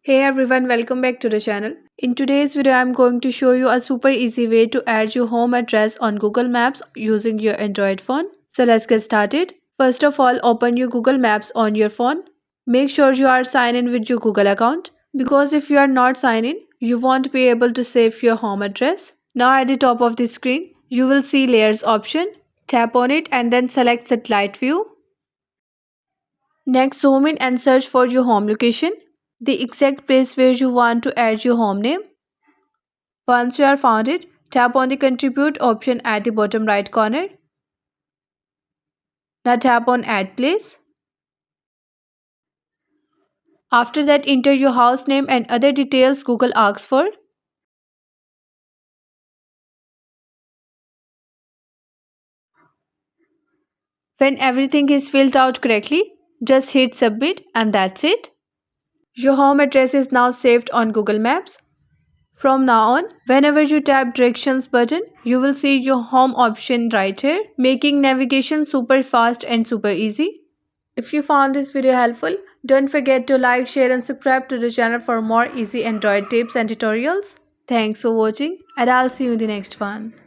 Hey everyone, welcome back to the channel. In today's video, I'm going to show you a super easy way to add your home address on Google Maps using your Android phone. So let's get started. First of all, open your Google Maps on your phone. Make sure you are signed in with your Google account because if you are not signed in, you won't be able to save your home address. Now at the top of the screen, you will see layers option. Tap on it and then select satellite view. Next, zoom in and search for your home location, the exact place where you want to add your home name. Once you are found it, tap on the contribute option at the bottom right corner. Now tap on add place. After that, enter your house name and other details Google asks for. When everything is filled out correctly, just hit submit and that's it. Your home address is now saved on Google Maps. From now on, whenever you tap directions button, you will see your home option right here, making navigation super fast and super easy. If you found this video helpful, don't forget to like, share and subscribe to the channel for more easy Android tips and tutorials. Thanks for watching and I'll see you in the next one.